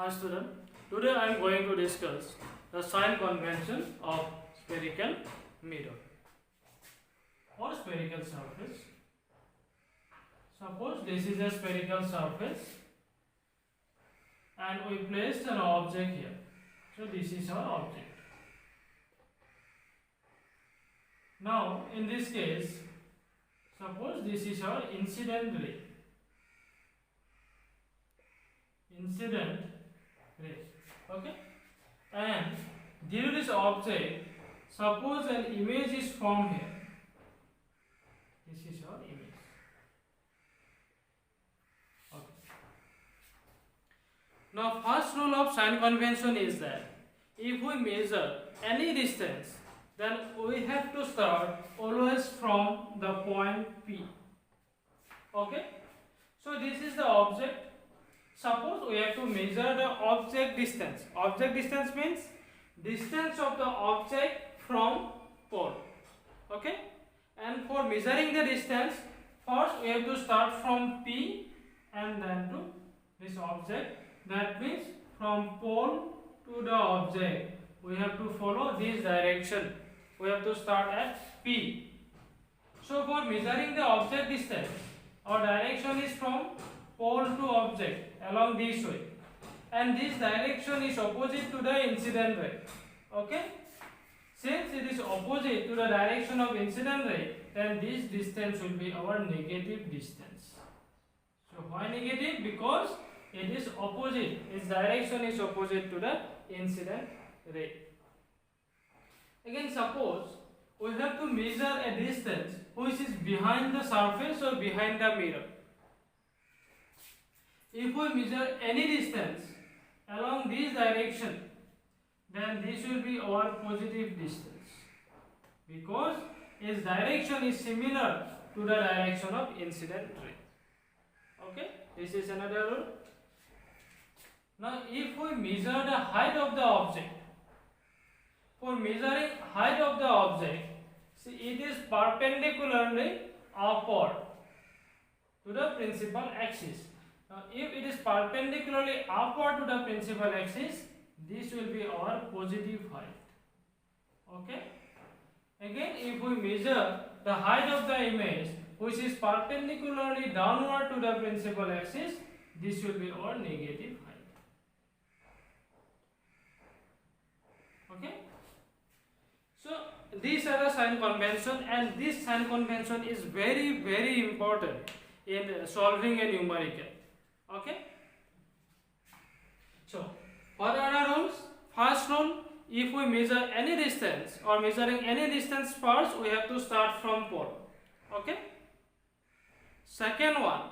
Hi student, today I am going to discuss the sign convention of spherical mirror or spherical surface. Suppose this is a spherical surface and we placed an object here. So this is our object. Now in this case, suppose this is our incident ray. Okay, and due to this object, suppose an image is formed here. This is your image. Okay. Now first rule of sign convention is that if we measure any distance, then we have to start always from the point P. Okay, so this is the object. Suppose we have to measure the object distance. Object distance means distance of the object from pole. Okay, and for measuring the distance, first we have to start from P and then to this object. That means from pole to the object we have to follow this direction. We have to start at P. So for measuring the object distance, our direction is from pole to object along this way, and this direction is opposite to the incident ray. Okay, since it is opposite to the direction of incident ray, then this distance will be our negative distance. So why negative? Because it is opposite, its direction is opposite to the incident ray. Again, suppose we have to measure a distance which is behind the surface or behind the mirror. If we measure any distance along this direction, then this will be our positive distance, because its direction is similar to the direction of incident ray. Okay, this is another rule. Now if we measure the height of the object, for measuring height of the object, see, it is perpendicularly upward to the principal axis. Now, if it is perpendicularly upward to the principal axis, this will be our positive height. Okay. Again, if we measure the height of the image which is perpendicularly downward to the principal axis, this will be our negative height. Okay. So these are the sign convention, and this sign convention is very important in solving a numerical. Okay. So what are the rules? First rule: if we measure any distance or measuring any distance first, we have to start from pole. Okay. Second one: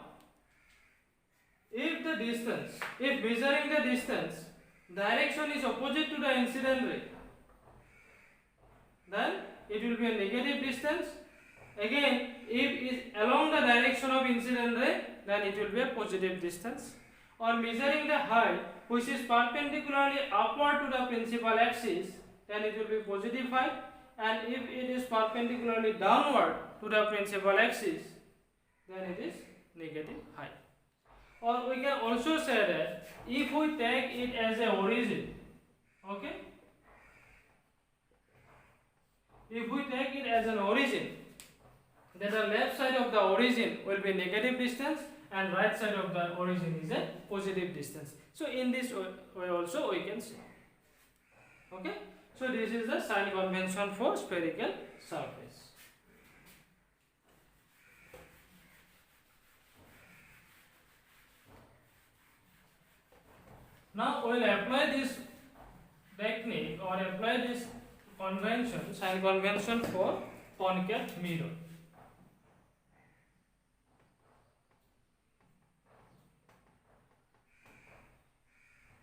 if measuring the distance, direction is opposite to the incident ray, then it will be a negative distance. Again, if it is along the direction of incident ray, then it will be a positive distance. Or measuring the height which is perpendicularly upward to the principal axis, then it will be positive height. And if it is perpendicularly downward to the principal axis, then it is negative height. Or we can also say that if we take it as a origin, okay, if we take it as an origin, then the left side of the origin will be negative distance and right side of the origin is a positive distance. So in this way also we can see. Okay, so this is the sign convention for spherical surface. Now we will apply this technique or apply this convention, sign convention for concave mirror.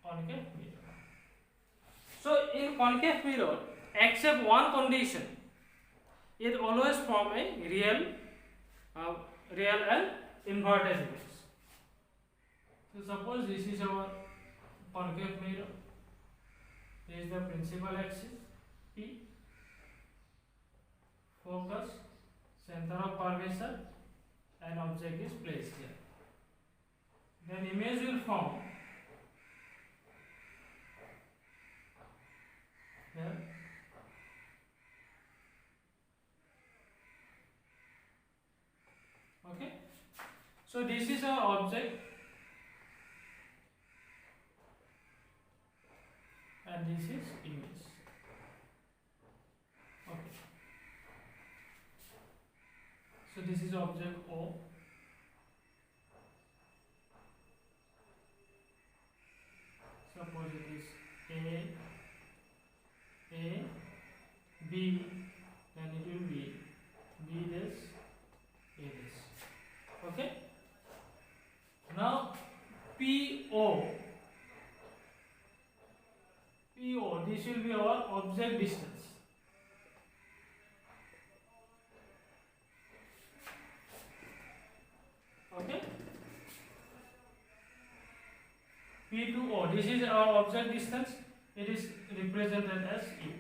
Concave mirror. So in concave mirror, except one condition, it always form a real and inverted image. So suppose this is our concave mirror. This is the principal axis P, focus, center of curvature, and object is placed here. Then image will form Okay, so this is our object and this is image. Okay, so this is object O. Suppose it is A, B, then it will be B this, A this. Okay. Now PO, this will be our object distance. Okay. P to O, this is our object distance. It is represented as U.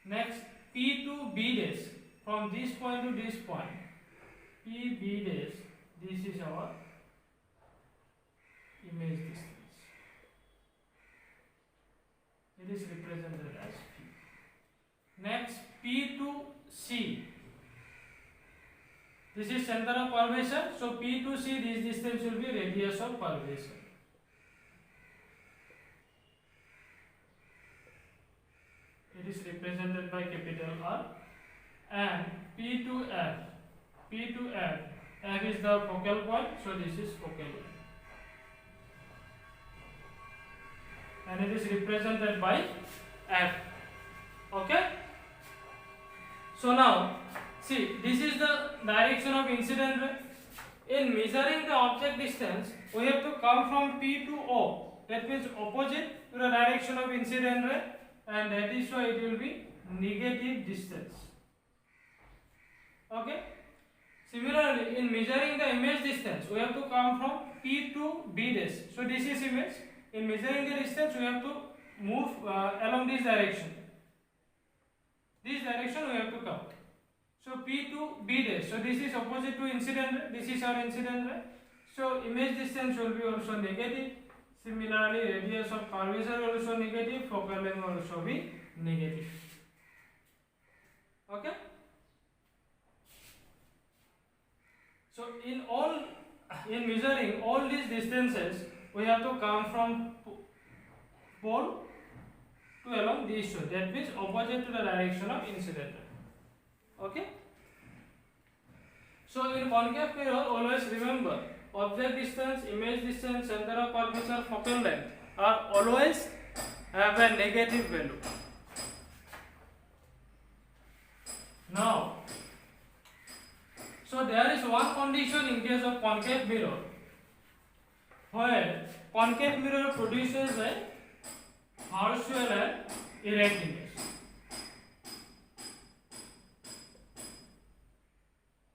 Next, P to B dash, from this point to this point, P B dash, this is our image distance. It is represented as P. Next, P to C, this is center of curvature. So P to C, this distance will be radius of curvature. It is represented by capital R. And P to F, F is the focal point, so this is focal point. And it is represented by F. Okay. So now, see, this is the direction of incident ray. In measuring the object distance, we have to come from P to O. That means opposite to the direction of incident ray, and that is why it will be negative distance. Okay. Similarly, in measuring the image distance, we have to come from P to B dash. So this is image. In measuring the distance, we have to move along this direction. This direction we have to come. So P to B dash. So this is opposite to incident ray. This is our incident ray. So image distance will be also negative. Similarly, radius of curvature also negative. Focal length will also be negative. Okay. So in measuring all these distances, we have to come from pole to along this show. That means opposite to the direction of incident ray. Okay. So in concave mirror, always remember object distance, image distance, center of curvature, focal length are always have a negative value. Now, so there is one condition in case of concave mirror, where concave mirror produces a Herschel and erect image.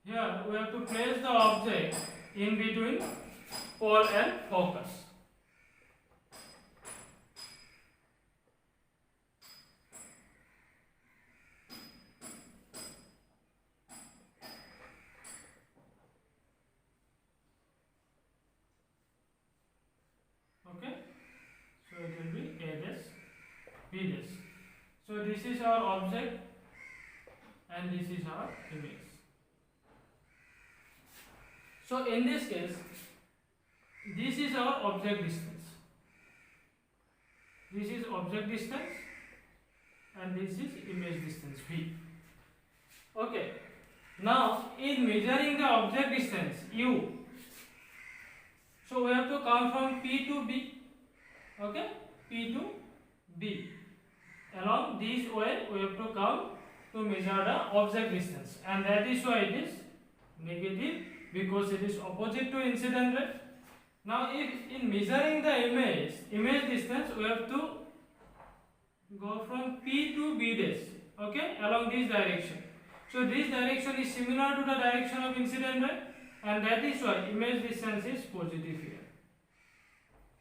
Here we have to place the object in between pole and focus. Okay, so it will be A dash, B dash. So this is our object and this is our image. So in this case, this is our object distance. This is object distance and this is image distance V. Okay. Now in measuring the object distance U, so we have to come from P to B. Okay, P to B. Along this way we have to come to measure the object distance, and that is why it is negative, because it is opposite to incident ray. Now if in measuring the image distance, we have to go from P to B dash, okay, along this direction. So this direction is similar to the direction of incident ray, and that is why image distance is positive here.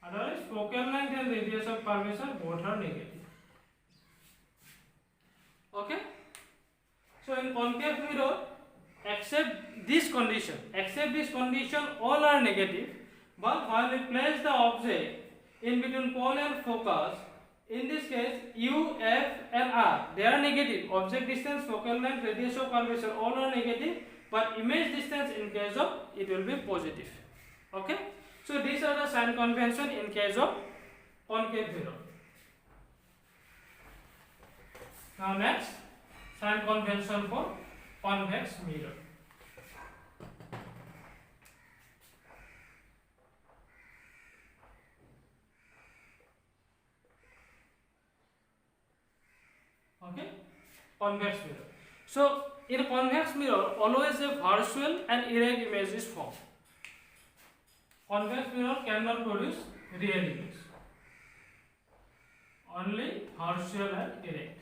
Otherwise focal length and radius of curvature both are negative. Okay. So in concave mirror, except this condition all are negative, but when we place the object in between pole and focus, in this case U, F and R, they are negative. Object distance, focal length, radius of curvature all are negative, but image distance in case of it will be positive. Okay, so these are the sign convention in case of concave mirror. Now next, sign convention for convex mirror. Okay, convex mirror. So in a convex mirror, always a partial and erect image is formed. Convex mirror cannot produce real image, only partial and erect.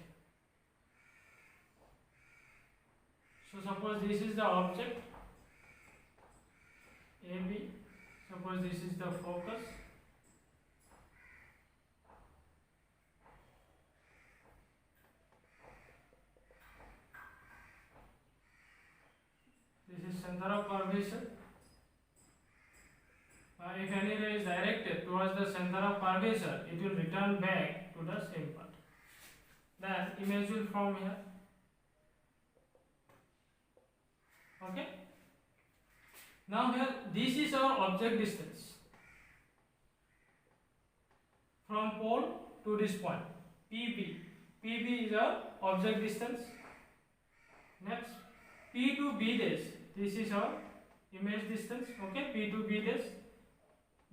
So suppose this is the object AB, suppose this is the focus, this is center of curvature. If any ray is directed towards the center of curvature, it will return back to the same part. Then image will form here. Okay. Now here this is our object distance from pole to this point, PB. PB is our object distance. Next, P to B dash. This is our image distance. Okay, P to B dash.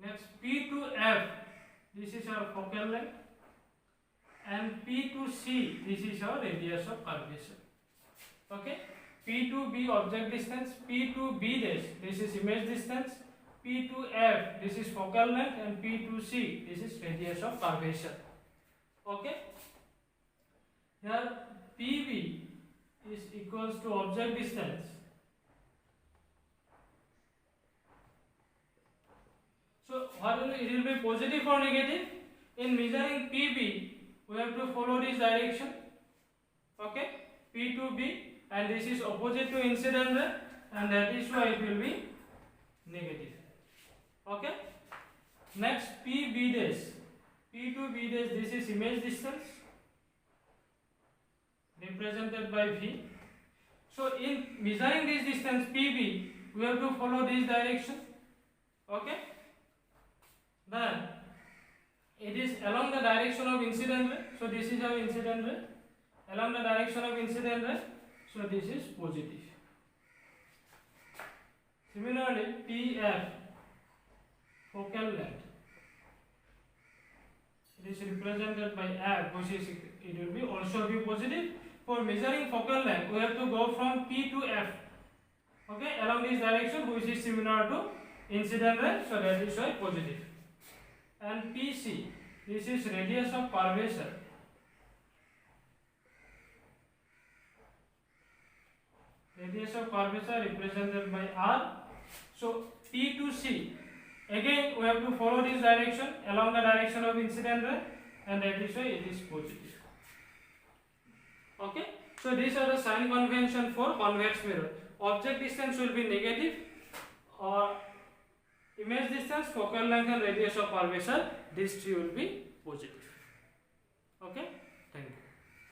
Next, P to F. This is our focal length. And P to C. This is our radius of curvature. Okay. P to B object distance, P to B dash, this is image distance, P to F, this is focal length, and P to C, this is radius of curvature. Okay. Here PB is equals to object distance. So what will it will be positive or negative? In measuring PB, we have to follow this direction. Okay. P to B. And this is opposite to incident ray, and that is why it will be negative. Okay. Next, PB dash. P to B dash, this is image distance represented by V. So in measuring this distance PB, we have to follow this direction. Okay. Then it is along the direction of incident ray. So this is our incident ray. Along the direction of incident ray. So this is positive. Similarly, PF, focal length, it is represented by F, which is it will be also be positive. For measuring focal length, we have to go from P to F. Okay, along this direction, which is similar to incident ray, so that is why positive. And PC, this is radius of curvature. Radius of curvature represented by R. So P to C. Again, we have to follow this direction along the direction of incident ray, and that is why it is positive. Okay. So these are the sign convention for convex mirror. Object distance will be negative, or image distance, focal length, and radius of curvature. These three will be positive. Okay. Thank you.